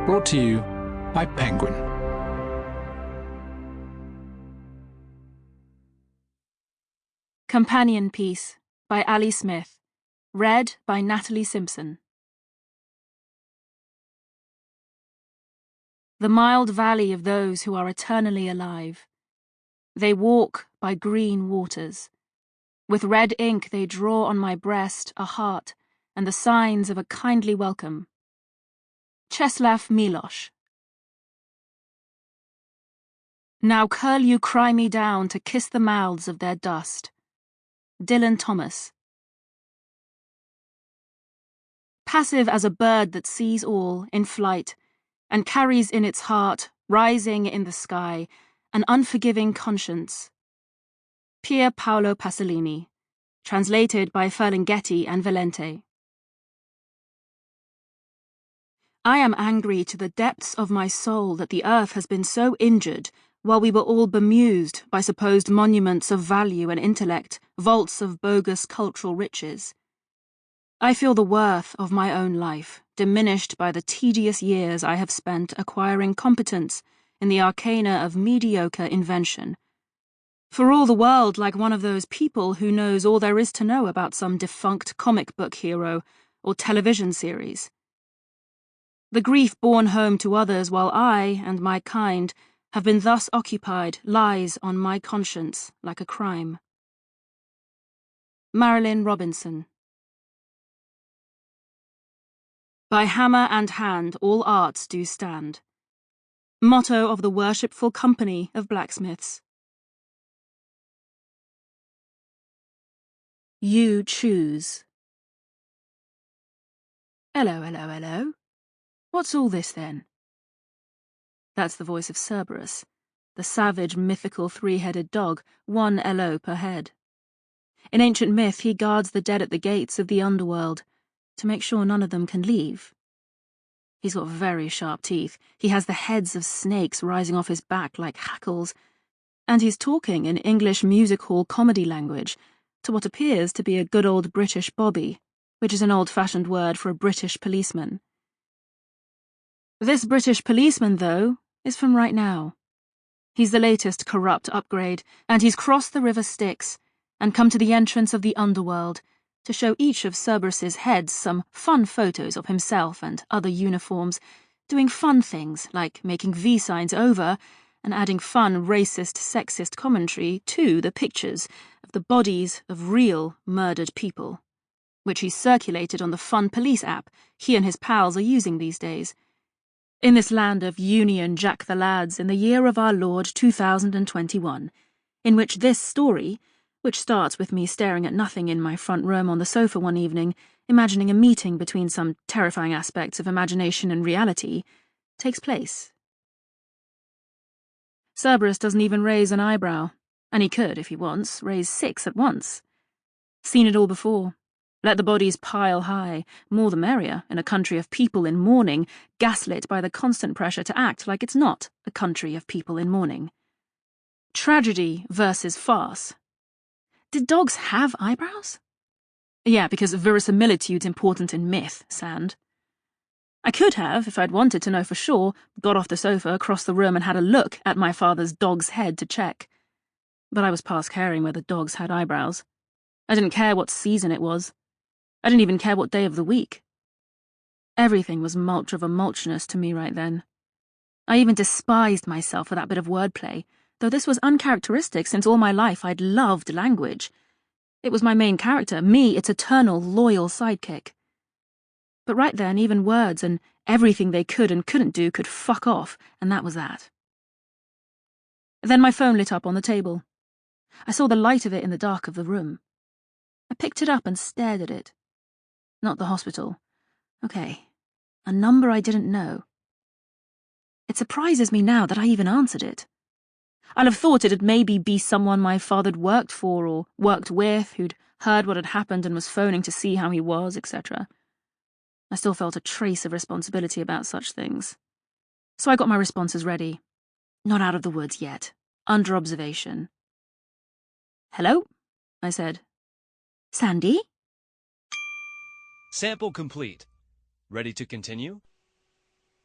Brought to you by Penguin. Companion Piece by Ali Smith. Read by Natalie Simpson. The mild valley of those who are eternally alive. They walk by green waters. With red ink they draw on my breast a heart and the signs of a kindly welcome. Czeslaw Milosz. Now curl you cry me down to kiss the mouths of their dust. Dylan Thomas. Passive as a bird that sees all in flight and carries in its heart, rising in the sky, an unforgiving conscience. Pier Paolo Pasolini. Translated by Ferlinghetti and Valente. I am angry to the depths of my soul that the earth has been so injured while we were all bemused by supposed monuments of value and intellect, vaults of bogus cultural riches. I feel the worth of my own life, diminished by the tedious years I have spent acquiring competence in the arcana of mediocre invention. For all the world like one of those people who knows all there is to know about some defunct comic book hero or television series. The grief borne home to others while I and my kind have been thus occupied lies on my conscience like a crime. Marilyn Robinson. By hammer and hand all arts do stand. Motto of the Worshipful Company of Blacksmiths. You choose. Hello, hello, hello. What's all this then? That's the voice of Cerberus, the savage, mythical three-headed dog, one LO per head. In ancient myth, he guards the dead at the gates of the underworld, to make sure none of them can leave. He's got very sharp teeth, he has the heads of snakes rising off his back like hackles, and he's talking in English music hall comedy language to what appears to be a good old British bobby, which is an old-fashioned word for a British policeman. This British policeman, though, is from right now. He's the latest corrupt upgrade, and he's crossed the River Styx and come to the entrance of the underworld to show each of Cerberus's heads some fun photos of himself and other uniforms, doing fun things like making V signs over and adding fun racist, sexist commentary to the pictures of the bodies of real murdered people, which he's circulated on the Fun Police app he and his pals are using these days. In this land of Union Jack the Lads in the year of our Lord 2021, in which this story, which starts with me staring at nothing in my front room on the sofa one evening, imagining a meeting between some terrifying aspects of imagination and reality, takes place. Cerberus doesn't even raise an eyebrow, and he could, if he wants, raise 6 at once. Seen it all before. Let the bodies pile high, more the merrier, in a country of people in mourning, gaslit by the constant pressure to act like it's not a country of people in mourning. Tragedy versus farce. Did dogs have eyebrows? Yeah, because verisimilitude's important in myth, Sand. I could have, if I'd wanted to know for sure, got off the sofa, crossed the room and had a look at my father's dog's head to check. But I was past caring whether dogs had eyebrows. I didn't care what season it was. I didn't even care what day of the week. Everything was mulch of a mulchness to me right then. I even despised myself for that bit of wordplay, though this was uncharacteristic since all my life I'd loved language. It was my main character, me, its eternal, loyal sidekick. But right then, even words and everything they could and couldn't do could fuck off, and that was that. Then my phone lit up on the table. I saw the light of it in the dark of the room. I picked it up and stared at it. Not the hospital. Okay. A number I didn't know. It surprises me now that I even answered it. I'll have thought it'd maybe be someone my father'd worked for or worked with who'd heard what had happened and was phoning to see how he was, etc. I still felt a trace of responsibility about such things. So I got my responses ready. Not out of the woods yet. Under observation. Hello? I said. Sandy? Sample complete. Ready to continue?